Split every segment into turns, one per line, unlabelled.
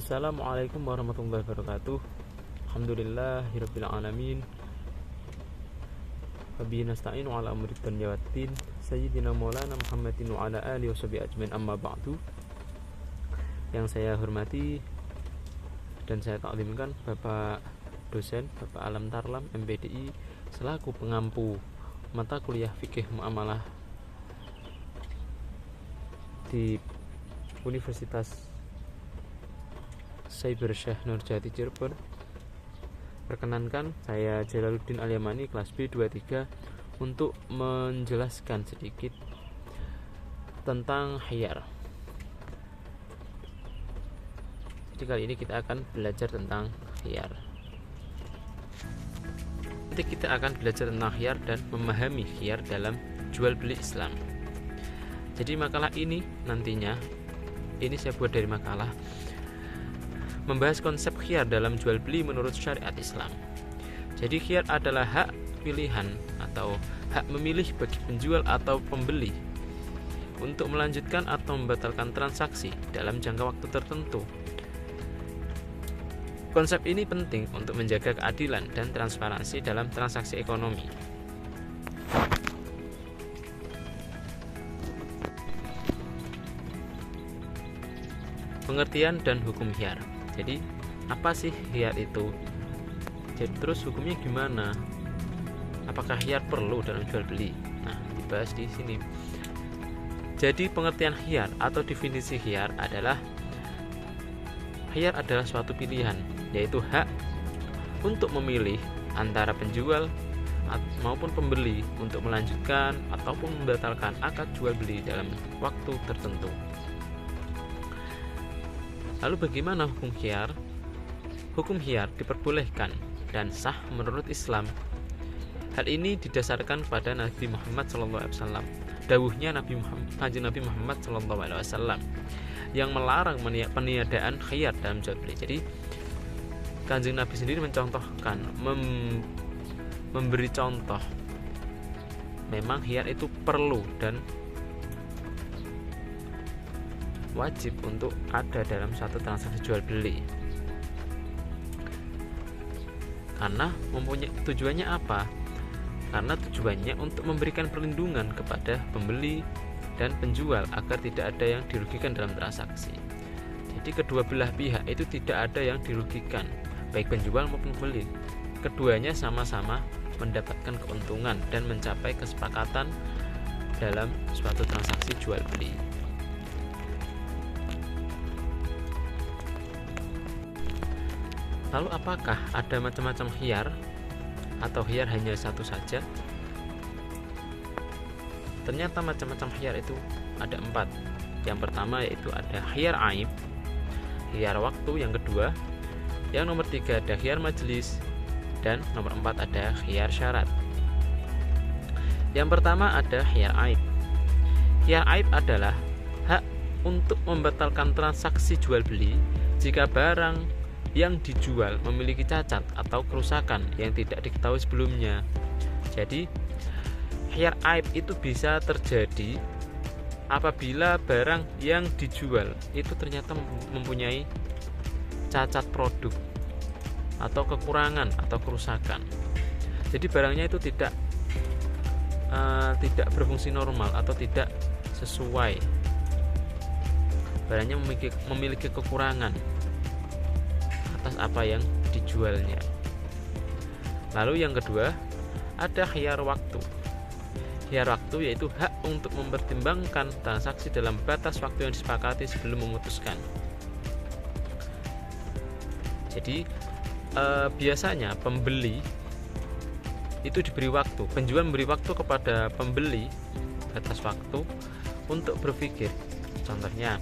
Assalamualaikum warahmatullahi wabarakatuh. Alhamdulillahirabbil alamin. Wabihi nasta'inu ala amri dunya waddin. Sayyidina Maulana Muhammadin wa ala alihi washabihi ajmain, amma ba'du. Yang saya hormati dan saya taklimkan Bapak dosen, Bapak Alam Tarlam MPDI, selaku pengampu mata kuliah fikih muamalah di Universitas Cyber Syekh Nurjati Cirebon. Perkenankan, saya Jalaluddin Al-Yamani, kelas B23, untuk menjelaskan sedikit tentang khiyar. Jadi kali ini kita akan belajar tentang khiyar. Nanti kita akan belajar tentang khiyar dan memahami khiyar dalam jual beli Islam. Jadi makalah ini nantinya, ini saya buat dari makalah membahas konsep khiyar dalam jual beli menurut syariat Islam. Jadi khiyar adalah hak pilihan atau hak memilih bagi penjual atau pembeli untuk melanjutkan atau membatalkan transaksi dalam jangka waktu tertentu. Konsep ini penting untuk menjaga keadilan dan transparansi dalam transaksi ekonomi. Pengertian dan hukum khiyar. Jadi apa sih khiyar itu? Jadi terus hukumnya gimana? Apakah khiyar perlu dalam jual beli? Nah, dibahas di sini. Jadi pengertian khiyar atau definisi khiyar adalah suatu pilihan, yaitu hak untuk memilih antara penjual maupun pembeli untuk melanjutkan ataupun membatalkan akad jual beli dalam waktu tertentu. Lalu bagaimana hukum khiyar? Hukum khiyar diperbolehkan dan sah menurut Islam. Hal ini didasarkan pada Nabi Muhammad SAW. Dawuhnya Nabi Muhammad SAW yang melarang peniadaan khiyar dalam jual beli. Jadi Kanjeng Nabi sendiri mencontohkan, memberi contoh. Memang khiyar itu perlu dan wajib untuk ada dalam suatu transaksi jual beli. Karena tujuannya apa? Karena tujuannya untuk memberikan perlindungan kepada pembeli dan penjual agar tidak ada yang dirugikan dalam transaksi. Jadi kedua belah pihak itu tidak ada yang dirugikan, baik penjual maupun pembeli. Keduanya sama-sama mendapatkan keuntungan dan mencapai kesepakatan dalam suatu transaksi jual beli. Lalu apakah ada macam-macam khiyar atau khiyar hanya satu saja? Ternyata macam-macam khiyar itu ada 4. Yang pertama yaitu ada khiyar aib, khiyar waktu yang kedua, yang nomor 3 ada khiyar majelis, dan nomor 4 ada khiyar syarat. Yang pertama ada khiyar aib. Khiyar aib adalah hak untuk membatalkan transaksi jual beli jika barang yang dijual memiliki cacat atau kerusakan yang tidak diketahui sebelumnya. Jadi khiyar aib itu bisa terjadi apabila barang yang dijual itu ternyata mempunyai cacat produk atau kekurangan atau kerusakan. Jadi barangnya itu tidak berfungsi normal atau tidak sesuai. Barangnya memiliki kekurangan atas apa yang dijualnya. Lalu yang kedua ada khiyar waktu. Khiyar waktu yaitu hak untuk mempertimbangkan transaksi dalam batas waktu yang disepakati sebelum memutuskan. Jadi biasanya pembeli itu diberi waktu, penjual memberi waktu kepada pembeli batas waktu untuk berpikir. Contohnya,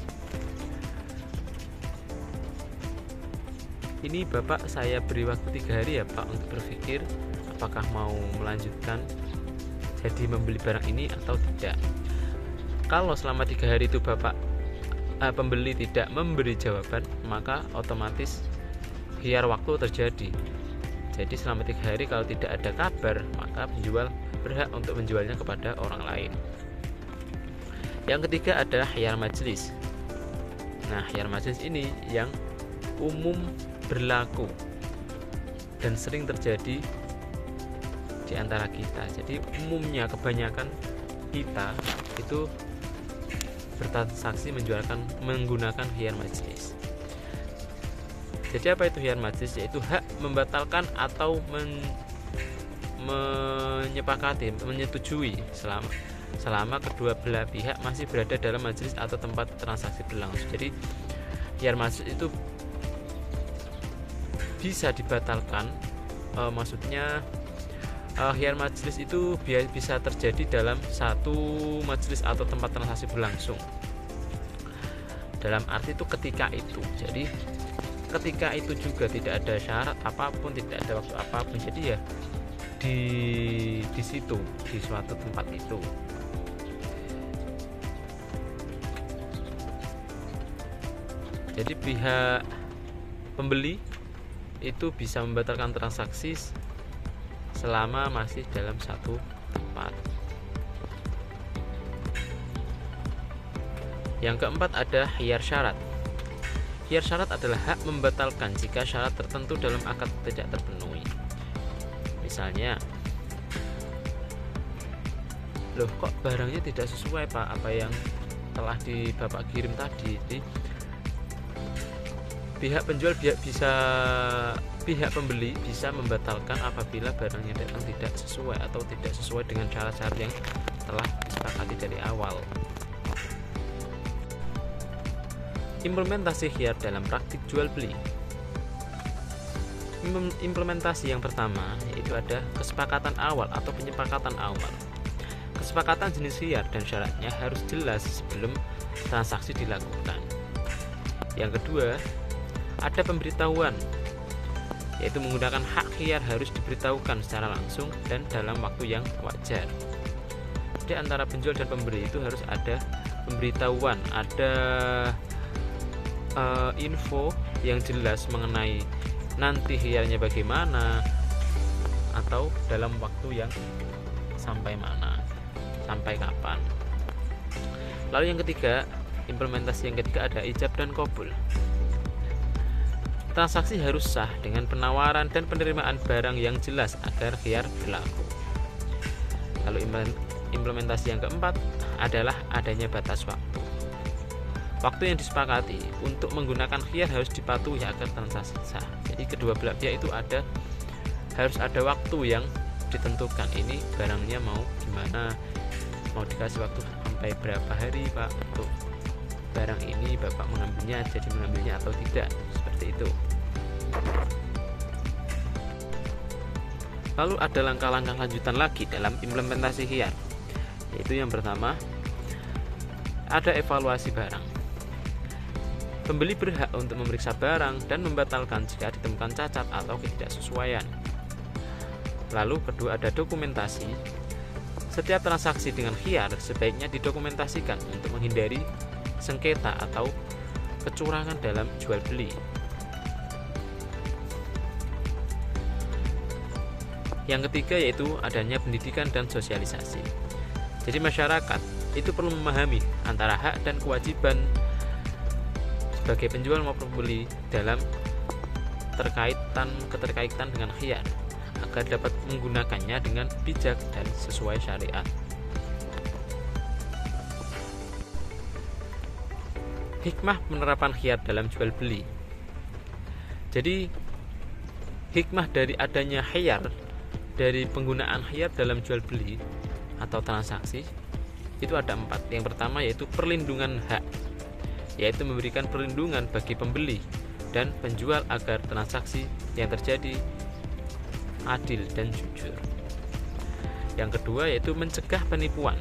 ini Bapak saya beri waktu 3 hari ya Pak untuk berpikir apakah mau melanjutkan jadi membeli barang ini atau tidak. Kalau selama 3 hari itu pembeli tidak memberi jawaban, maka otomatis khiyar waktu terjadi. Jadi selama 3 hari kalau tidak ada kabar, maka penjual berhak untuk menjualnya kepada orang lain. Yang ketiga adalah khiyar majelis. Nah, khiyar majelis ini yang umum berlaku dan sering terjadi di antara kita. Jadi umumnya kebanyakan kita itu bertransaksi menggunakan khiyar majlis. Jadi apa itu khiyar majlis? Yaitu hak membatalkan atau menyepakati, menyetujui selama kedua belah pihak masih berada dalam majelis atau tempat transaksi berlangsung. Jadi khiyar majlis itu bisa dibatalkan, maksudnya khiyar majlis itu bisa terjadi dalam satu majelis atau tempat transaksi berlangsung. Dalam arti itu ketika itu. Jadi ketika itu juga tidak ada syarat apapun, tidak ada waktu apapun. Jadi ya di situ, di suatu tempat itu. Jadi pihak pembeli itu bisa membatalkan transaksi selama masih dalam satu tempat. Yang keempat ada khiyar syarat. Khiyar syarat adalah hak membatalkan jika syarat tertentu dalam akad tidak terpenuhi. Misalnya, loh kok barangnya tidak sesuai Pak apa yang telah Bapak kirim tadi. Jadi, pihak pembeli bisa membatalkan apabila barangnya datang tidak sesuai atau tidak sesuai dengan syarat-syarat yang telah disepakati dari awal. Implementasi khiyar dalam praktik jual beli. Implementasi yang pertama yaitu ada kesepakatan awal atau penyepakatan awal. Kesepakatan jenis khiyar dan syaratnya harus jelas sebelum transaksi dilakukan. Yang kedua, ada pemberitahuan, yaitu menggunakan hak khiyar harus diberitahukan secara langsung dan dalam waktu yang wajar. Jadi antara penjual dan pembeli itu harus ada pemberitahuan, ada info yang jelas mengenai nanti khiyarnya bagaimana atau dalam waktu yang sampai mana, sampai kapan. Lalu yang ketiga, implementasi yang ketiga ada ijab dan qabul. Transaksi harus sah dengan penawaran dan penerimaan barang yang jelas agar khiyar berlaku. Lalu implementasi yang keempat adalah adanya batas waktu. Waktu yang disepakati untuk menggunakan khiyar harus dipatuhi agar transaksi sah. Jadi kedua belah pihak itu harus ada waktu yang ditentukan. Ini barangnya mau gimana, mau dikasih waktu sampai berapa hari Pak untuk barang ini Bapak mengambilnya atau tidak, seperti itu. Lalu ada langkah-langkah lanjutan lagi dalam implementasi khiyar, yaitu yang pertama ada evaluasi barang. Pembeli berhak untuk memeriksa barang dan membatalkan jika ditemukan cacat atau ketidaksesuaian. Lalu kedua ada dokumentasi. Setiap transaksi dengan khiyar sebaiknya didokumentasikan untuk menghindari sengketa atau kecurangan dalam jual beli. Yang ketiga yaitu adanya pendidikan dan sosialisasi. Jadi masyarakat itu perlu memahami antara hak dan kewajiban sebagai penjual maupun pembeli dalam keterkaitan dengan khiyar agar dapat menggunakannya dengan bijak dan sesuai syariat. Hikmah penerapan khiyar dalam jual beli. Jadi hikmah dari adanya khiyar, dari penggunaan khiyar dalam jual beli atau transaksi itu ada 4. Yang pertama yaitu perlindungan hak, yaitu memberikan perlindungan bagi pembeli dan penjual agar transaksi yang terjadi adil dan jujur. Yang kedua yaitu mencegah penipuan.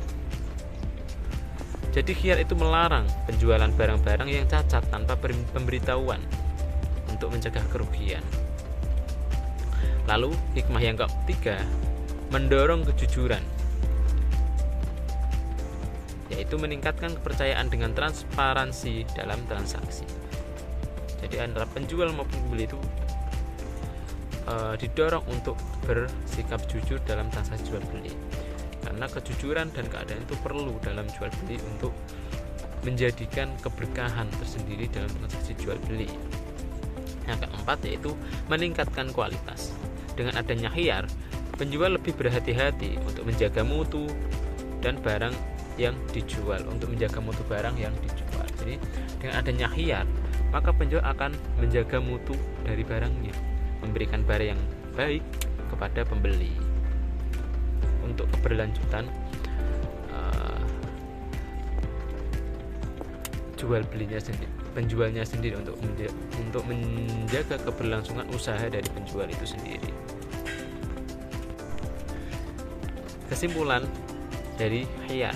Jadi khiyar itu melarang penjualan barang-barang yang cacat tanpa pemberitahuan untuk mencegah kerugian. Lalu hikmah yang ketiga, mendorong kejujuran, yaitu meningkatkan kepercayaan dengan transparansi dalam transaksi. Jadi antara penjual maupun pembeli itu didorong untuk bersikap jujur dalam transaksi jual beli, karena kejujuran dan keadaan itu perlu dalam jual beli untuk menjadikan keberkahan tersendiri dalam transaksi jual beli. Yang keempat yaitu meningkatkan kualitas. Dengan adanya khiyar, penjual lebih berhati-hati untuk menjaga mutu dan barang yang dijual, Jadi dengan adanya khiyar, maka penjual akan menjaga mutu dari barangnya, memberikan barang yang baik kepada pembeli. Untuk keberlanjutan penjualnya sendiri untuk menjaga keberlangsungan usaha dari penjual itu sendiri. Kesimpulan dari khiyar.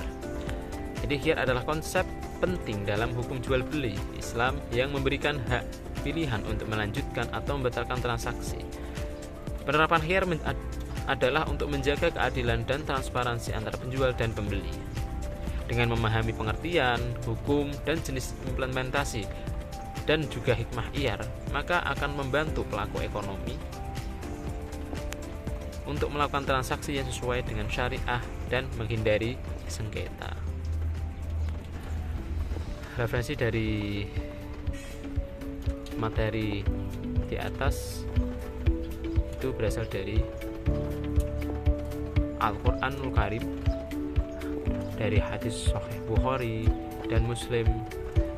Jadi khiyar adalah konsep penting dalam hukum jual beli Islam yang memberikan hak pilihan untuk melanjutkan atau membatalkan transaksi. Penerapan khiyar adalah untuk menjaga keadilan dan transparansi antara penjual dan pembeli. Dengan memahami pengertian, hukum, dan jenis implementasi dan juga hikmah khiyar, maka akan membantu pelaku ekonomi untuk melakukan transaksi yang sesuai dengan syariah dan menghindari sengketa. Referensi dari materi di atas itu berasal dari Al-Quranul Karim, dari hadis Sahih Bukhari dan Muslim,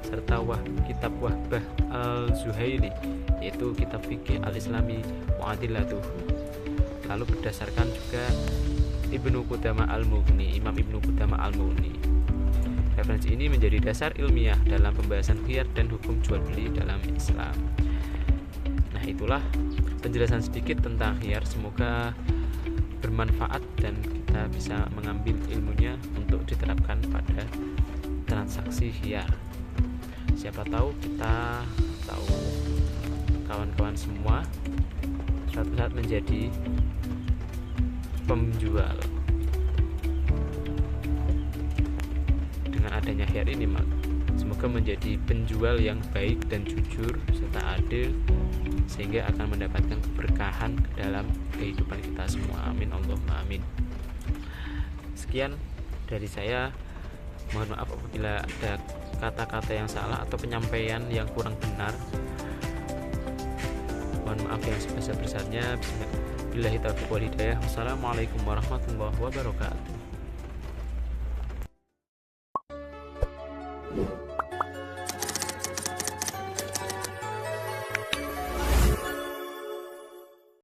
serta kitab Wahbah Al-Zuhaili, yaitu kitab fikih Al-Islami Mu'adilatuh. Lalu berdasarkan juga Ibnu Qudamah Al-Mughni, Imam Ibnu Qudamah Al-Mughni. Referensi ini menjadi dasar ilmiah dalam pembahasan khiyar dan hukum jual beli dalam Islam. Nah, itulah penjelasan sedikit tentang khiyar. Semoga bermanfaat dan kita bisa mengambil ilmunya untuk diterapkan pada transaksi khiyar. Siapa tahu kita atau kawan-kawan semua suatu saat menjadi penjual. Dengan adanya khiyar ini, semoga menjadi penjual yang baik dan jujur serta adil, sehingga akan mendapatkan keberkahan ke dalam kehidupan kita semua. Amin Allahumma amin. Sekian dari saya. Mohon maaf apabila ada kata-kata yang salah atau penyampaian yang kurang benar. Mohon maaf yang sebesar-besarnya. Billahi taufiq wal hidayah. Wassalamualaikum warahmatullahi wabarakatuh.